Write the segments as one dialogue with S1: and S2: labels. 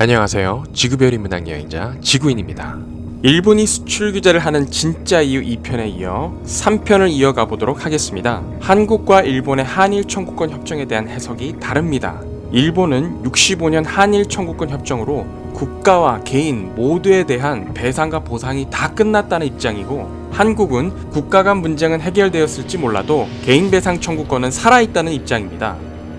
S1: 안녕하세요. 지구별이 문학여행자 지구인입니다. 일본이 수출 규제를 하는 진짜 이유 2편에 이어 3편을 이어가 보도록 하겠습니다. 한국과 일본의 한일 청구권 협정에 대한 해석이 다릅니다. 일본은 65년 한일 청구권 협정으로 국가와 개인 모두에 대한 배상과 보상이 다 끝났다는 입장이고, 한국은 국가 간 문제는 해결되었을지 몰라도 개인 배상 청구권은 살아있다는 입장입니다.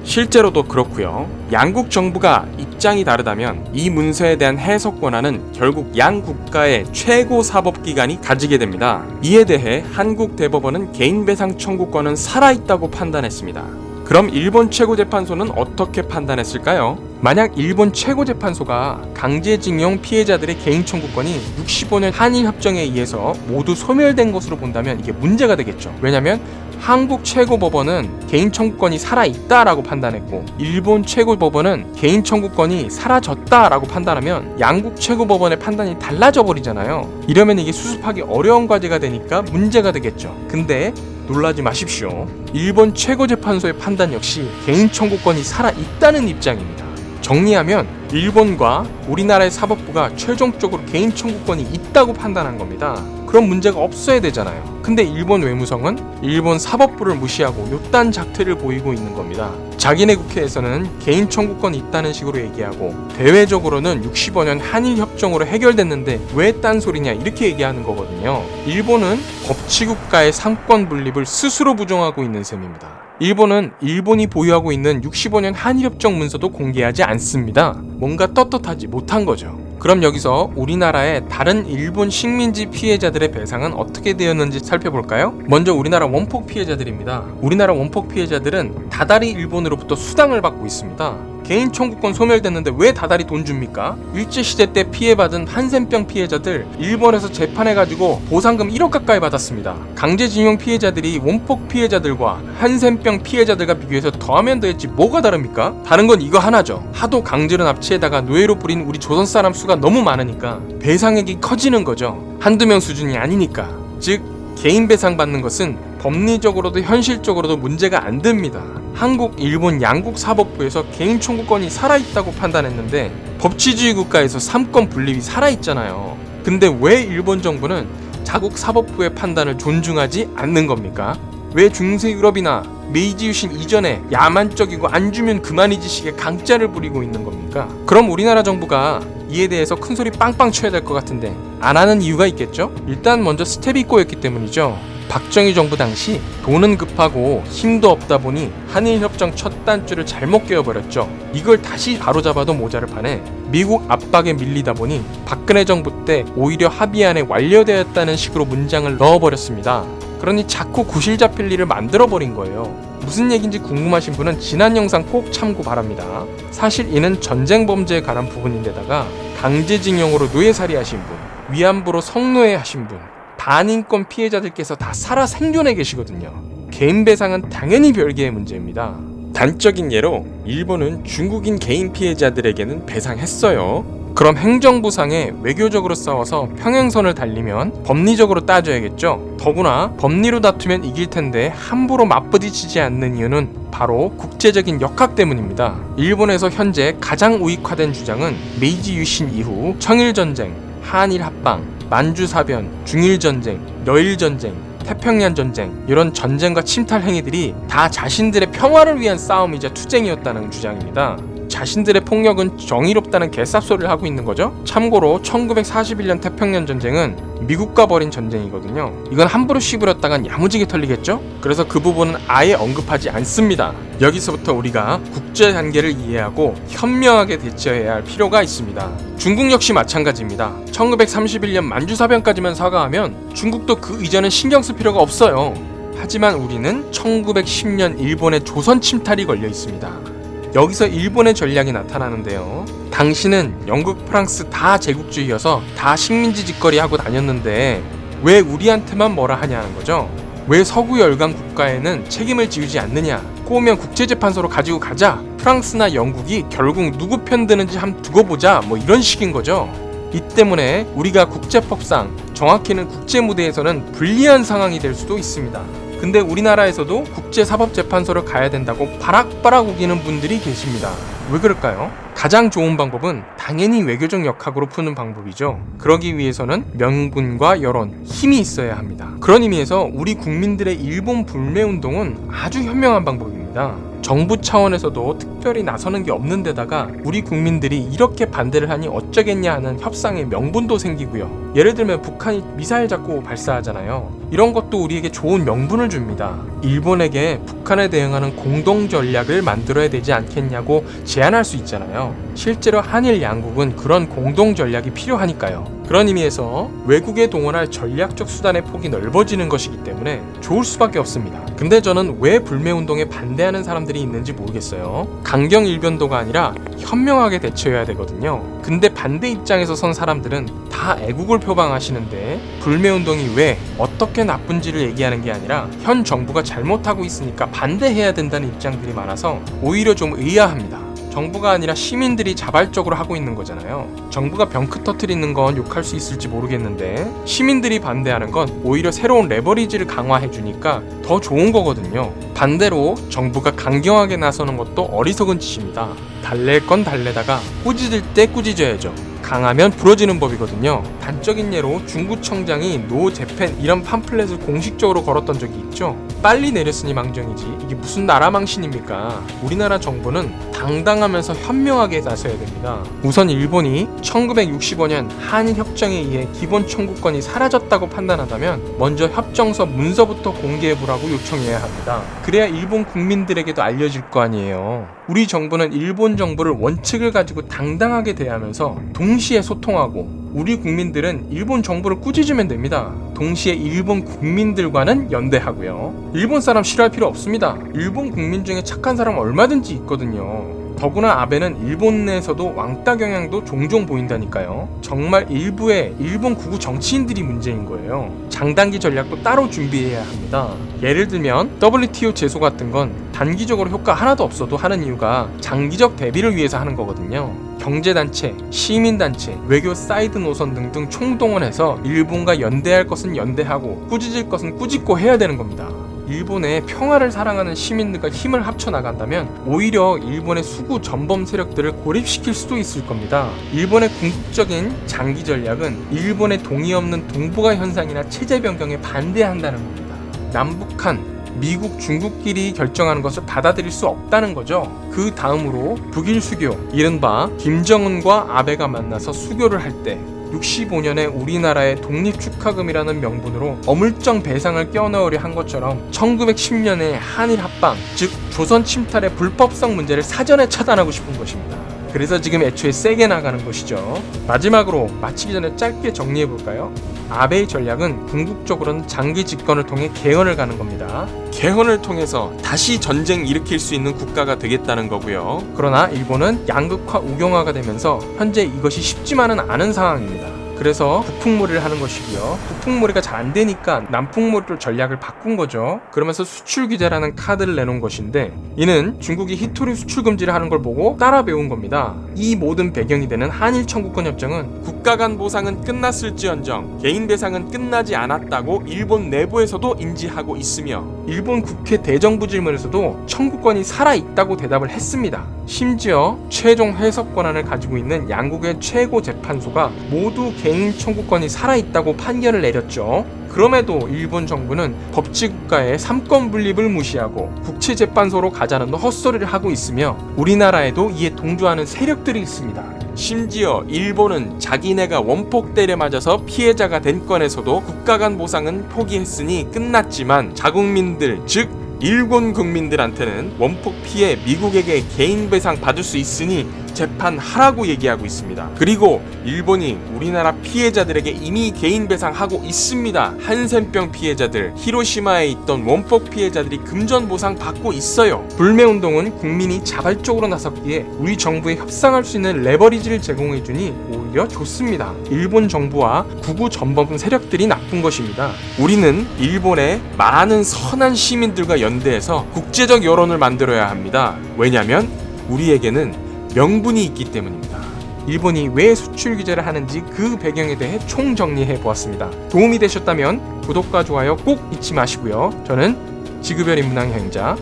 S1: 실제로도 그렇고요. 양국 정부가 입장이 다르다면 이 문서에 대한 해석 권한은 결국 양 국가의 최고 사법기관이 가지게 됩니다. 이에 대해 한국 대법원은 개인 배상 청구권은 살아있다고 판단했습니다. 그럼 일본 최고재판소는 어떻게 판단했을까요? 만약 일본 최고재판소가 강제징용 피해자들의 개인 청구권이 65년 한일협정에 의해서 모두 소멸된 것으로 본다면 이게 문제가 되겠죠. 왜냐면 한국 최고법원은 개인 청구권이 살아있다라고 판단했고, 일본 최고법원은 개인 청구권이 사라졌다라고 판단하면 양국 최고법원의 판단이 달라져 버리잖아요. 이러면 이게 수습하기 어려운 과제가 되니까 문제가 되겠죠. 근데 놀라지 마십시오. 일본 최고재판소의 판단 역시 개인 청구권이 살아있다는 입장입니다. 정리하면 일본과 우리나라의 사법부가 최종적으로 개인 청구권이 있다고 판단한 겁니다. 그럼 문제가 없어야 되잖아요. 근데 일본 외무성은 일본 사법부를 무시하고 요딴 작태를 보이고 있는 겁니다. 자기네 국회에서는 개인 청구권이 있다는 식으로 얘기하고, 대외적으로는 65년 한일협정으로 해결됐는데 왜 딴소리냐 이렇게 얘기하는 거거든요. 일본은 법치국가의 상권 분립을 스스로 부정하고 있는 셈입니다. 일본은 일본이 보유하고 있는 65년 한일협정 문서도 공개하지 않습니다. 뭔가 떳떳하지 못한 거죠. 그럼 여기서 우리나라의 다른 일본 식민지 피해자들의 배상은 어떻게 되었는지 살펴볼까요? 먼저 우리나라 원폭 피해자들입니다. 우리나라 원폭 피해자들은 다달이 일본으로부터 수당을 받고 있습니다. 개인 청구권 소멸됐는데 왜 다달이 돈 줍니까? 일제시대 때 피해받은 한센병 피해자들 일본에서 재판해가지고 보상금 1억 가까이 받았습니다. 강제징용 피해자들이 원폭 피해자들과 한센병 피해자들과 비교해서 더하면 더했지 뭐가 다릅니까? 다른 건 이거 하나죠. 하도 강제로 납치에다가 노예로 뿌린 우리 조선 사람 수가 너무 많으니까 배상액이 커지는 거죠. 한두 명 수준이 아니니까. 즉 개인 배상 받는 것은 법리적으로도 현실적으로도 문제가 안 됩니다. 한국, 일본 양국 사법부에서 개인 청구권이 살아있다고 판단했는데 법치주의 국가에서 삼권 분립이 살아있잖아요. 근데 왜 일본 정부는 자국 사법부의 판단을 존중하지 않는 겁니까? 왜 중세 유럽이나 메이지 유신 이전에 야만적이고 안 주면 그만이지 식의 강짜를 부리고 있는 겁니까? 그럼 우리나라 정부가 이에 대해서 큰 소리 빵빵 쳐야 될 것 같은데 안 하는 이유가 있겠죠? 일단 먼저 스텝이 꼬였기 때문이죠. 박정희 정부 당시 돈은 급하고 힘도 없다 보니 한일협정 첫 단추를 잘못 끼워버렸죠. 이걸 다시 바로잡아도 모자를 판에 미국 압박에 밀리다 보니 박근혜 정부 때 오히려 합의안에 완료되었다는 식으로 문장을 넣어버렸습니다. 그러니 자꾸 구실 잡힐 일을 만들어버린 거예요. 무슨 얘기인지 궁금하신 분은 지난 영상 꼭 참고 바랍니다. 사실 이는 전쟁 범죄에 관한 부분인데다가 강제징용으로 노예살이 하신 분, 위안부로 성노예 하신 분, 반인권 피해자들께서 다 살아 생존해 계시거든요. 개인 배상은 당연히 별개의 문제입니다. 단적인 예로 일본은 중국인 개인 피해자들에게는 배상했어요. 그럼 행정부상에 외교적으로 싸워서 평행선을 달리면 법리적으로 따져야겠죠. 더구나 법리로 다투면 이길 텐데 함부로 맞부딪히지 않는 이유는 바로 국제적인 역학 때문입니다. 일본에서 현재 가장 우익화된 주장은 메이지 유신 이후 청일전쟁, 한일합방, 만주사변, 중일전쟁, 여일전쟁, 태평양전쟁, 이런 전쟁과 침탈 행위들이 다 자신들의 평화를 위한 싸움이자 투쟁이었다는 주장입니다. 자신들의 폭력은 정의롭다는 개쌉소리를 하고 있는 거죠. 참고로 1941년 태평양전쟁은 미국과 벌인 전쟁이거든요. 이건 함부로 씹으렸다간 야무지게 털리겠죠? 그래서 그 부분은 아예 언급하지 않습니다. 여기서부터 우리가 국제관계를 이해하고 현명하게 대처해야 할 필요가 있습니다. 중국 역시 마찬가지입니다. 1931년 만주사변까지만 사과하면 중국도 그 이전은 신경 쓸 필요가 없어요. 하지만 우리는 1910년 일본의 조선 침탈이 걸려 있습니다. 여기서 일본의 전략이 나타나는데요. 당신은 영국, 프랑스 다 제국주의여서 다 식민지 짓거리 하고 다녔는데 왜 우리한테만 뭐라 하냐는 거죠. 왜 서구 열강 국가에는 책임을 지우지 않느냐. 꼬우면 국제재판소로 가지고 가자. 프랑스나 영국이 결국 누구 편 드는지 한번 두고 보자. 뭐 이런 식인 거죠. 이 때문에 우리가 국제법상, 정확히는 국제무대에서는 불리한 상황이 될 수도 있습니다. 근데 우리나라에서도 국제사법재판소를 가야 된다고 바락바락 우기는 분들이 계십니다. 왜 그럴까요? 가장 좋은 방법은 당연히 외교적 역학으로 푸는 방법이죠. 그러기 위해서는 명분과 여론, 힘이 있어야 합니다. 그런 의미에서 우리 국민들의 일본 불매운동은 아주 현명한 방법입니다. 정부 차원에서도 특별히 나서는 게 없는 데다가 우리 국민들이 이렇게 반대를 하니 어쩌겠냐 하는 협상의 명분도 생기고요. 예를 들면 북한이 미사일 자꾸 발사하잖아요. 이런 것도 우리에게 좋은 명분을 줍니다. 일본에게 북한에 대응하는 공동 전략을 만들어야 되지 않겠냐고 제안할 수 있잖아요. 실제로 한일 양국은 그런 공동 전략이 필요하니까요. 그런 의미에서 외국에 동원할 전략적 수단의 폭이 넓어지는 것이기 때문에 좋을 수밖에 없습니다. 근데 저는 왜 불매운동에 반대하는 사람들이 있는지 모르겠어요. 강경 일변도가 아니라 현명하게 대처해야 되거든요. 근데 반대 입장에서 선 사람들은 다 애국을 표방하시는데 불매운동이 왜 어떻게 나쁜지를 얘기하는 게 아니라 현 정부가 잘못하고 있으니까 반대해야 된다는 입장들이 많아서 오히려 좀 의아합니다. 정부가 아니라 시민들이 자발적으로 하고 있는 거잖아요. 정부가 병크 터트리는 건 욕할 수 있을지 모르겠는데 시민들이 반대하는 건 오히려 새로운 레버리지를 강화해주니까 더 좋은 거거든요. 반대로 정부가 강경하게 나서는 것도 어리석은 짓입니다. 달랠 건 달래다가 꾸짖을 때 꾸짖어야죠. 강하면 부러지는 법이거든요. 단적인 예로 중구청장이 노 재팬 이런 팜플렛을 공식적으로 걸었던 적이 있죠. 빨리 내렸으니 망정이지 이게 무슨 나라 망신입니까? 우리나라 정부는 당당하면서 현명하게 나서야 됩니다. 우선 일본이 1965년 한일협정에 의해 기본 청구권이 사라졌다고 판단한다면 먼저 협정서 문서부터 공개해보라고 요청해야 합니다. 그래야 일본 국민들에게도 알려질 거 아니에요. 우리 정부는 일본 정부를 원칙을 가지고 당당하게 대하면서 동시에 소통하고 우리 국민들은 일본 정부를 꾸짖으면 됩니다. 동시에 일본 국민들과는 연대하고요. 일본 사람 싫어할 필요 없습니다. 일본 국민 중에 착한 사람 얼마든지 있거든요. 더구나 아베는 일본 내에서도 왕따 경향도 종종 보인다니까요. 정말 일부의 일본 극우 정치인들이 문제인 거예요. 장단기 전략도 따로 준비해야 합니다. 예를 들면 WTO 제소 같은 건 단기적으로 효과 하나도 없어도 하는 이유가 장기적 대비를 위해서 하는 거거든요. 경제단체, 시민단체, 외교 사이드 노선 등등 총동원해서 일본과 연대할 것은 연대하고 꾸짖을 것은 꾸짖고 해야 되는 겁니다. 일본의 평화를 사랑하는 시민들과 힘을 합쳐 나간다면 오히려 일본의 수구 전범 세력들을 고립시킬 수도 있을 겁니다. 일본의 궁극적인 장기 전략은 일본의 동의 없는 동북아 현상이나 체제 변경에 반대한다는 겁니다. 남북한, 미국, 중국끼리 결정하는 것을 받아들일 수 없다는 거죠. 그 다음으로 북일 수교, 이른바 김정은과 아베가 만나서 수교를 할 때 65년에 우리나라의 독립축하금이라는 명분으로 어물쩡 배상을 껴넣으려 한 것처럼 1910년에 한일 합방, 즉 조선 침탈의 불법성 문제를 사전에 차단하고 싶은 것입니다. 그래서 지금 애초에 세게 나가는 것이죠. 마지막으로 마치기 전에 짧게 정리해볼까요? 아베의 전략은 궁극적으로는 장기 집권을 통해 개헌을 가는 겁니다. 개헌을 통해서 다시 전쟁 일으킬 수 있는 국가가 되겠다는 거고요. 그러나 일본은 양극화 우경화가 되면서 현재 이것이 쉽지만은 않은 상황입니다. 그래서 북풍몰이를 하는 것이고요. 북풍몰이가 잘 안 되니까 남풍몰이로 전략을 바꾼 거죠. 그러면서 수출 규제라는 카드를 내놓은 것인데 이는 중국이 히토리 수출 금지를 하는 걸 보고 따라 배운 겁니다. 이 모든 배경이 되는 한일 청구권 협정은 국가 간 보상은 끝났을지언정 개인 배상은 끝나지 않았다고 일본 내부에서도 인지하고 있으며 일본 국회 대정부 질문에서도 청구권이 살아있다고 대답을 했습니다. 심지어 최종 해석 권한을 가지고 있는 양국의 최고 재판소가 모두 개인 청구권이 살아있다고 판결을 내렸죠. 그럼에도 일본 정부는 법치국가의 삼권 분립을 무시하고 국제재판소로 가자는 헛소리를 하고 있으며 우리나라에도 이에 동조하는 세력들이 있습니다. 심지어 일본은 자기네가 원폭 때려 맞아서 피해자가 된 건에서도 국가 간 보상은 포기했으니 끝났지만 자국민들 즉 일본 국민들한테는 원폭 피해 미국에게 개인 배상 받을 수 있으니 재판하라고 얘기하고 있습니다. 그리고 일본이 우리나라 피해자들에게 이미 개인 배상하고 있습니다. 한센병 피해자들, 히로시마에 있던 원폭 피해자들이 금전 보상 받고 있어요. 불매운동은 국민이 자발적으로 나섰기에 우리 정부에 협상할 수 있는 레버리지를 제공해주니 오히려 좋습니다. 일본 정부와 구구 전범 세력들이 나쁜 것입니다. 우리는 일본의 많은 선한 시민들과 연대해서 국제적 여론을 만들어야 합니다. 왜냐하면 우리에게는 명분이 있기 때문입니다. 일본이 왜 수출 규제를 하는지 그 배경에 대해 총정리해 보았습니다. 도움이 되셨다면 구독과 좋아요 꼭 잊지 마시고요. 저는 지구별 인문학 여행자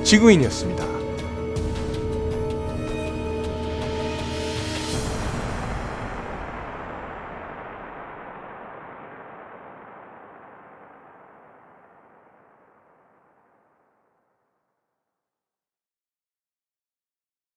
S1: 지구인이었습니다.